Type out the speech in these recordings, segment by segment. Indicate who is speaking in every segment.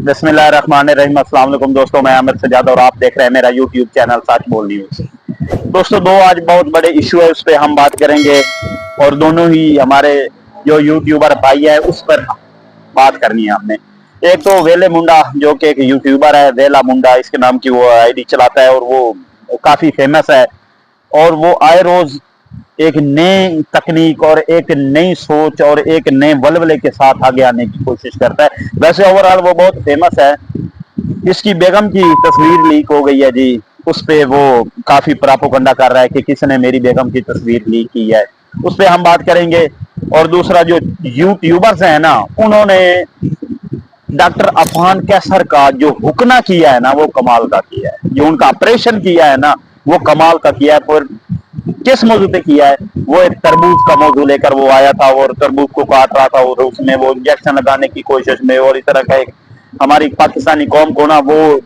Speaker 1: बिस्मिल्लाहिर्रहमानिर्रहीम। अस्सलाम वालेकुम दोस्तों, मैं आमिर सजाद और आप देख रहे हैं मेरा यूट्यूब चैनल सच बोल न्यूज। दोस्तों, दो आज बहुत बड़े इशू है, उस पर हम बात करेंगे और दोनों ही हमारे जो यूट्यूबर भाई है उस पर बात करनी है हमने। एक तो वेले मुंडा जो कि एक यूट्यूबर है, वेला मुंडा इसके नाम की वो आईडी चलाता है और वो काफी फेमस है और वो आए रोज एक नई तकनीक और एक नई सोच और एक नए वलवले के साथ आगे आने की कोशिश करता है। वैसे ओवरऑल वो बहुत फेमस है। इसकी बेगम की तस्वीर लीक हो गई है जी, उस पे वो काफी प्रापोगंडा कर रहा है कि किसने मेरी बेगम की तस्वीर लीक की है, उस पे हम बात करेंगे। और दूसरा, जो यूट्यूबर्स है ना, उन्होंने डॉक्टर अफान कैसर का जो हुक्ना किया है ना, वो कमाल का किया है। जो उनका ऑपरेशन किया है ना, वो कमाल का किया है। पर किस मौजू पे किया है? वो एक तरबूज का मौजू लेकर वो आया था और तरबूज को काट रहा था और उसमें वो इंजेक्शन लगाने की कोशिश में और इस तरह का एक हमारी पाकिस्तानी कौम को ना वो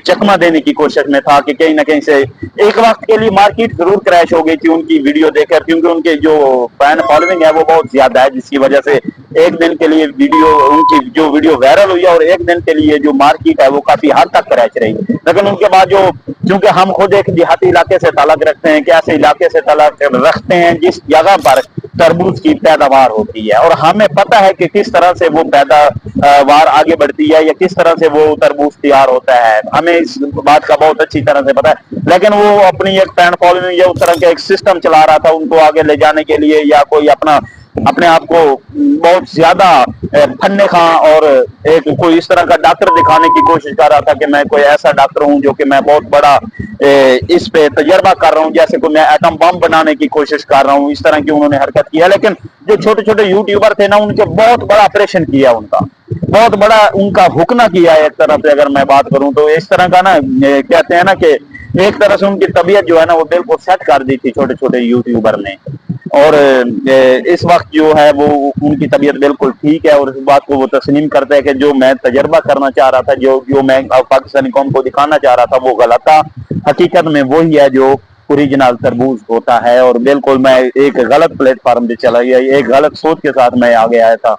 Speaker 1: चकमा देने की कोशिश में था कि कहीं ना कहीं से एक वक्त के लिए मार्केट जरूर क्रैश हो गई थी उनकी वीडियो देखकर, क्योंकि उनके जो फैन फॉलोइंग है वो बहुत ज्यादा है, जिसकी वजह से एक दिन के लिए वीडियो उनकी जो वीडियो वायरल हुई है और एक दिन के लिए जो मार्केट है वो काफी हद तक क्रैश रही। लेकिन उनके बाद जो, क्योंकि हम खुद एक देहाती इलाके से ताल्लुक रखते हैं कि ऐसे इलाके से ताल्लुक रखते हैं जिस जगह पर तरबूज की पैदावार होती है और हमें पता है कि किस तरह से वो पैदावार आगे बढ़ती है या किस तरह से वो तरबूज तैयार होता है, हमें इस बात का बहुत अच्छी तरह से पता है। लेकिन वो अपनी एक फैन फॉलोइंग या उस तरह का एक सिस्टम चला रहा था उनको आगे ले जाने के लिए, या कोई अपने आप को बहुत ज्यादा फन्ने खां और एक कोई इस तरह का डॉक्टर दिखाने की कोशिश कर रहा था कि मैं कोई ऐसा डॉक्टर हूं जो कि मैं बहुत बड़ा इस पे तजर्बा कर रहा हूं, जैसे कोई मैं एटम बम बनाने की कोशिश कर रहा हूं, इस तरह की उन्होंने हरकत किया। लेकिन जो छोटे छोटे यूट्यूबर थे ना, उनके बहुत बड़ा ऑपरेशन किया, उनका बहुत बड़ा उनका हुक्ना किया है। एक तरह से अगर मैं बात करूं तो इस तरह का ना कहते हैं ना कि एक तरह से उनकी तबीयत जो है ना वो बिल्कुल सेट कर दी थी छोटे छोटे यूट्यूबर ने। और इस वक्त जो है वो उनकी तबीयत बिल्कुल ठीक है और इस बात को वो तस्लीम करता है कि जो मैं तजर्बा करना चाह रहा था, जो मैं पाकिस्तानी कौम को दिखाना चाह रहा था, वो गलत था। हकीकत में वही है जो ओरिजिनल तरबूज होता है और बिल्कुल मैं एक गलत प्लेटफॉर्म पे चला गया, एक गलत सोच के साथ मैं आगे आया था।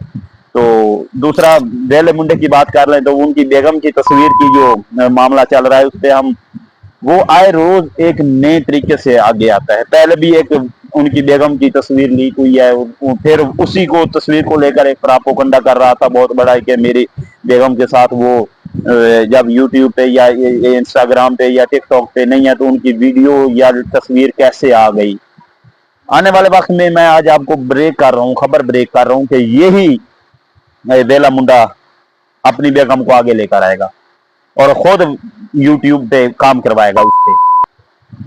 Speaker 1: तो दूसरा, वेले मुंडे की बात कर लें तो उनकी बेगम की तस्वीर की जो मामला चल रहा है उस पर हम, वो आए रोज एक नए तरीके से आगे आता है। पहले भी एक उनकी बेगम की तस्वीर लीक हुई है, फिर उसी को तस्वीर को लेकर एक प्रापोगंडा कर रहा था बहुत बड़ा कि मेरी बेगम के साथ वो जब यूट्यूब पे या इंस्टाग्राम पे या टिकटॉक पे नहीं है तो उनकी वीडियो या तस्वीर कैसे आ गई। आने वाले वक्त में मैं आज आपको ब्रेक कर रहा हूँ, खबर ब्रेक कर रहा हूँ कि यही वेला मुंडा अपनी बेगम को आगे लेकर आएगा और खुद यूट्यूब पे काम करवाएगा उस पे।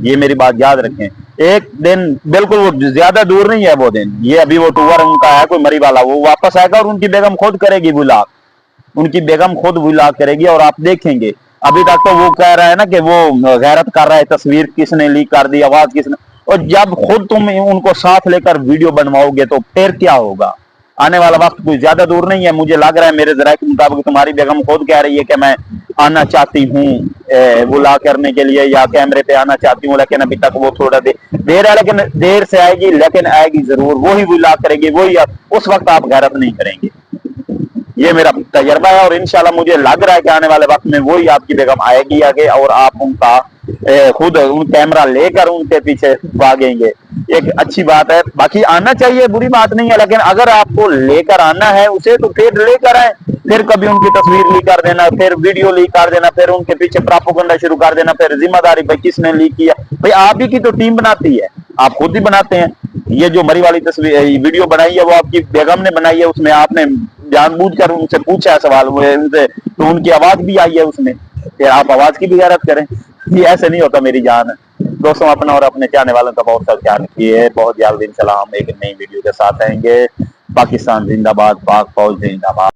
Speaker 1: ये मेरी बात याद रखें। एक दिन बिल्कुल वो ज्यादा दूर नहीं है वो दिन, ये अभी वो टूर उनका है कोई मरी वाला, वो वापस आएगा और उनकी बेगम खुद करेगी व्लॉग, उनकी बेगम खुद व्लॉग करेगी और आप देखेंगे। अभी तक तो वो कह रहा है ना कि वो गैरत कर रहा है, तस्वीर किसने लीक कर दी, आवाज किसने, और जब खुद तुम उनको साथ लेकर वीडियो बनवाओगे तो फिर क्या होगा? आने वाला वक्त कोई ज्यादा दूर नहीं है। मुझे लग रहा है मेरे जरा के मुताबिक तुम्हारी बेगम खुद कह रही है कि मैं आना चाहती हूँ बुला करने के लिए या कैमरे पे आना चाहती हूँ, लेकिन अभी तक वो थोड़ा देर है, लेकिन देर से आएगी, लेकिन आएगी जरूर। वही बुला करेगी, वही उस वक्त आप गैरत नहीं करेंगे। ये मेरा तजर्बा है और इंशाल्लाह मुझे लग रहा है कि आने वाले वक्त में वही आपकी बेगम आएगी आगे और आप उनका खुद उन कैमरा लेकर उनके पीछे भागेंगे। एक अच्छी बात है, बाकी आना चाहिए, बुरी बात नहीं है, लेकिन अगर आपको लेकर आना है उसे तो फिर लेकर आए। फिर कभी उनकी तस्वीर लीक कर देना, फिर वीडियो लीक कर देना, फिर उनके पीछे प्रापोगंडा शुरू कर देना, फिर जिम्मेदारी भाई किसने लीक किया? भाई आप ही की तो टीम बनाती है, आप खुद ही बनाते हैं। ये जो मरी वाली तस्वीर वीडियो बनाई है वो आपकी बेगम ने बनाई है, उसमें आपने जानबूझकर उनसे पूछा है सवाल, उनसे तो उनकी आवाज भी आई है उसमें, फिर आप आवाज की भी गैरत करें? ये ऐसे नहीं होता मेरी जान। दोस्तों, अपना और अपने चाहने वालों का बहुत सा ख्याल रखिए। बहुत जल्द इंशाल्लाह हम एक नई वीडियो के साथ आएंगे। पाकिस्तान जिंदाबाद, पाक फौज जिंदाबाद।